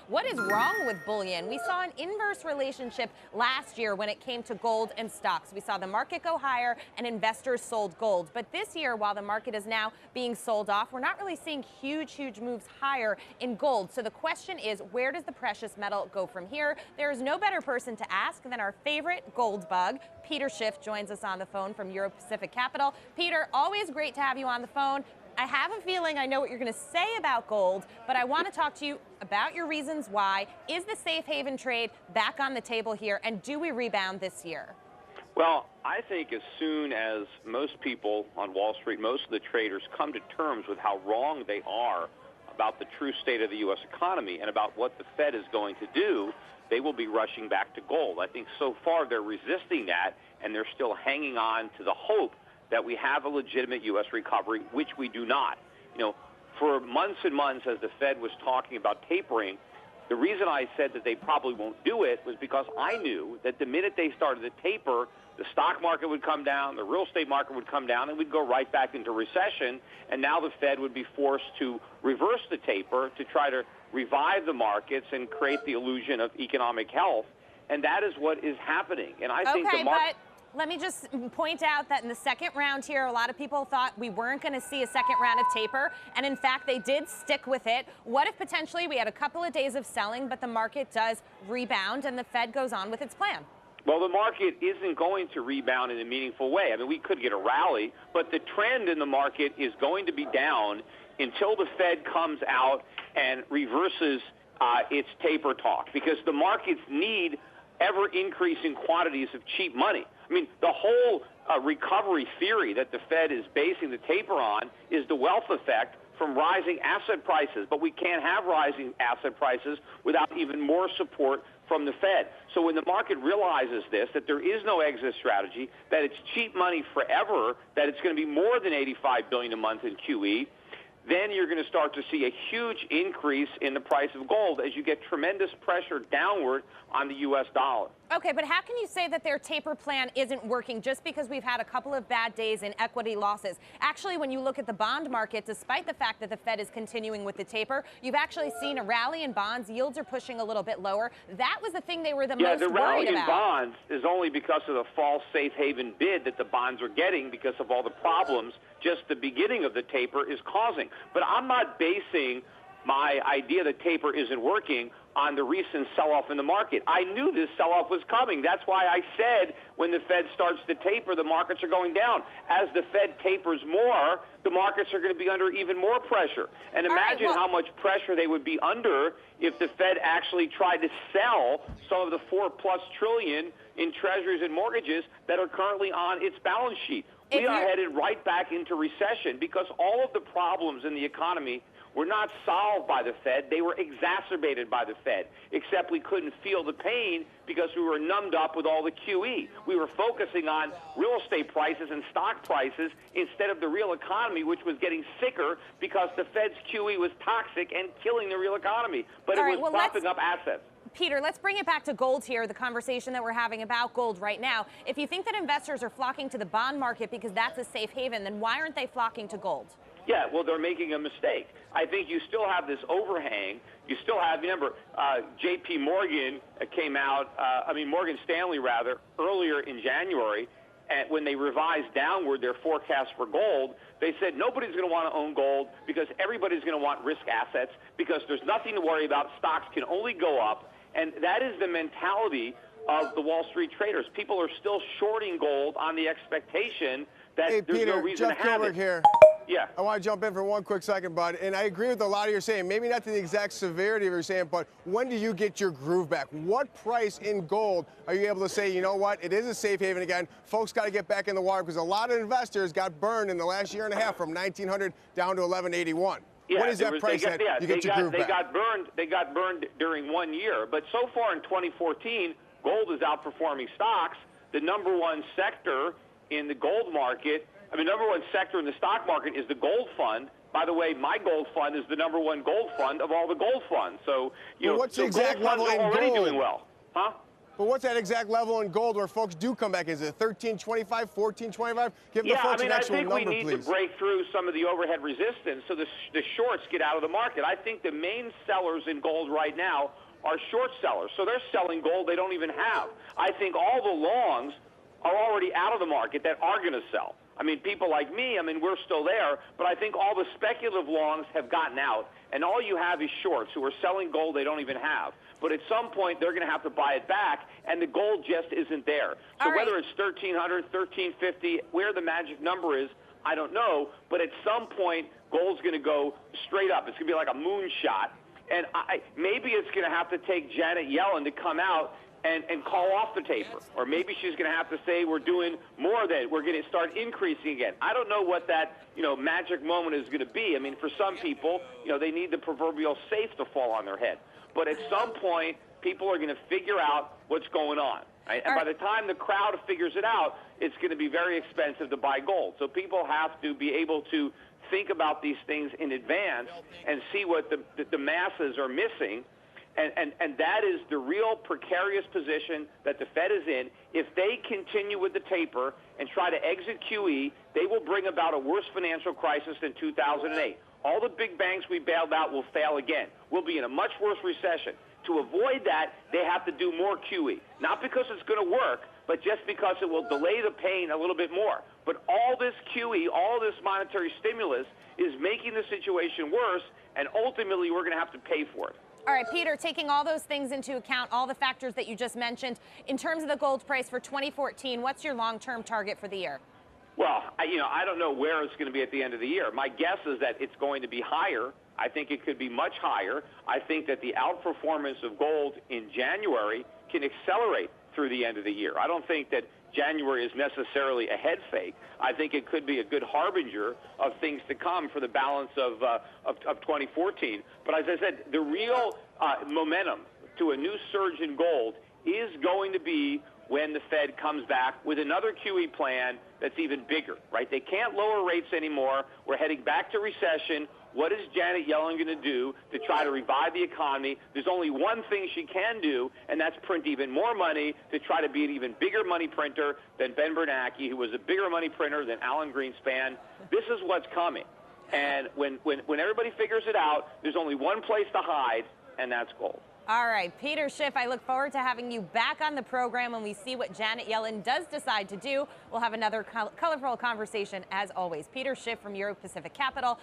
What is wrong with bullion? We saw an inverse relationship last year when it came to gold and stocks. We saw the market go higher and investors sold gold. But this year, while the market is now being sold off, we're not really seeing huge moves higher in gold. So the question is, where does the precious metal go from here? There is no better person to ask than our favorite gold bug. Peter Schiff joins us on the phone from Euro Pacific Capital. Peter, always great to have you on the phone. I have a feeling I know what you're going to say about gold, but I want to talk to you about your reasons why. Is the safe haven trade back on the table here, and do we rebound this year? Well, I think as soon as most people on Wall Street, most of the traders come to terms with how wrong they are about the true state of the U.S. economy and about what the Fed is going to do, they will be rushing back to gold. I think so far they're resisting that, and they're still hanging on to the hope that we have a legitimate U.S. recovery, which we do not. You know, for months and months, as the Fed was talking about tapering, the reason I said that they probably won't do it was because I knew that the minute they started to taper, the stock market would come down, the real estate market would come down, and we'd go right back into recession, and now the Fed would be forced to reverse the taper to try to revive the markets and create the illusion of economic health, and that is what is happening. And I think the market... Let me just point out that in the second round here, a lot of people thought we weren't going to see a second round of taper, and in fact, they did stick with it. What if potentially we had a couple of days of selling, but the market does rebound and the Fed goes on with its plan? Well, the market isn't going to rebound in a meaningful way. I mean, we could get a rally, but the trend in the market is going to be down until the Fed comes out and reverses its taper talk, because the markets need ever-increasing quantities of cheap money. I mean, the whole recovery theory that the Fed is basing the taper on is the wealth effect from rising asset prices. But we can't have rising asset prices without even more support from the Fed. So when the market realizes this, that there is no exit strategy, that it's cheap money forever, that it's going to be more than $85 billion a month in QE, then you're going to start to see a huge increase in the price of gold as you get tremendous pressure downward on the U.S. dollar. Okay, but how can you say that their taper plan isn't working just because we've had a couple of bad days in equity losses? Actually, when you look at the bond market, despite the fact that the Fed is continuing with the taper, you've actually seen a rally in bonds. Yields are pushing a little bit lower. That was the thing they were the most worried about. Yeah, the rally in bonds is only because of the false safe haven bid that the bonds are getting because of all the problems just the beginning of the taper is causing. But I'm not basing my idea that taper isn't working on the recent sell-off in the market. I knew this sell-off was coming. That's why I said when the Fed starts to taper, the markets are going down. As the Fed tapers more, the markets are going to be under even more pressure. And imagine how much pressure they would be under if the Fed actually tried to sell some of the $4+ trillion in treasuries and mortgages that are currently on its balance sheet. We are headed right back into recession because all of the problems in the economy were not solved by the Fed. They were exacerbated by the Fed, except we couldn't feel the pain because we were numbed up with all the QE. We were focusing on real estate prices and stock prices instead of the real economy, which was getting sicker because the Fed's QE was toxic and killing the real economy. But it was propping up assets. Peter, let's bring it back to gold here, the conversation that we're having about gold right now. If you think that investors are flocking to the bond market because that's a safe haven, then why aren't they flocking to gold? Yeah, well, they're making a mistake. I think you still have this overhang. You still have, remember, J.P. Morgan came out, Morgan Stanley, rather, earlier in January, and when they revised downward their forecast for gold, they said nobody's going to want to own gold because everybody's going to want risk assets because there's nothing to worry about. Stocks can only go up. And that is the mentality of the Wall Street traders. People are still shorting gold on the expectation that there's no reason to have it. Here. Yeah. I want to jump in for one quick second, bud. And I agree with a lot of you're saying. Maybe not to the exact severity of what you're saying, but when do you get your groove back? What price in gold are you able to say, you know what, it is a safe haven again? Folks got to get back in the water because a lot of investors got burned in the last year and a half from 1900 down to 1181. Yeah, what is that price that you get your groove back? They got burned during 1 year. But so far in 2014, gold is outperforming stocks. The number one sector in the gold market, number one sector in the stock market is the gold fund. By the way, my gold fund is the number one gold fund of all the gold funds. So, what's the exact level in gold? Already gold? Doing well. Huh? But what's that exact level in gold where folks do come back? Is it 13.25, 14.25? Give the folks an actual number, please. I think we need to break through some of the overhead resistance so the shorts get out of the market. I think the main sellers in gold right now are short sellers. So they're selling gold they don't even have. I think all the longs are already out of the market that are going to sell. I mean, people like me, I mean, we're still there, but I think all the speculative longs have gotten out, and all you have is shorts who are selling gold they don't even have. But at some point, they're going to have to buy it back, and the gold just isn't there. So whether it's 1,300, 1,350, where the magic number is, I don't know, but at some point, gold's going to go straight up. It's going to be like a moonshot, and maybe it's going to have to take Janet Yellen to come out and call off the taper. Or maybe she's going to have to say we're doing more than we're going to start increasing again. I don't know what that, magic moment is going to be. I mean, for some people, they need the proverbial safe to fall on their head. But at some point, people are going to figure out what's going on. Right? And by the time the crowd figures it out, it's going to be very expensive to buy gold. So people have to be able to think about these things in advance and see what the masses are missing. And that is the real precarious position that the Fed is in. If they continue with the taper and try to exit QE, they will bring about a worse financial crisis than 2008. All the big banks we bailed out will fail again. We'll be in a much worse recession. To avoid that, they have to do more QE. Not because it's going to work, but just because it will delay the pain a little bit more. But all this QE, all this monetary stimulus is making the situation worse, and ultimately we're going to have to pay for it. All right, Peter, taking all those things into account, all the factors that you just mentioned, in terms of the gold price for 2014, what's your long-term target for the year? Well, I don't know where it's going to be at the end of the year. My guess is that it's going to be higher. I think it could be much higher. I think that the outperformance of gold in January can accelerate through the end of the year. I don't think that January is necessarily a head fake. I think it could be a good harbinger of things to come for the balance of 2014. But as I said, the real momentum to a new surge in gold is going to be when the Fed comes back with another QE plan that's even bigger, right? They can't lower rates anymore. We're heading back to recession. What is Janet Yellen going to do to try to revive the economy? There's only one thing she can do, and that's print even more money to try to be an even bigger money printer than Ben Bernanke, who was a bigger money printer than Alan Greenspan. This is what's coming. And when everybody figures it out, there's only one place to hide, and that's gold. All right, Peter Schiff, I look forward to having you back on the program when we see what Janet Yellen does decide to do. We'll have another colorful conversation as always. Peter Schiff from Euro Pacific Capital.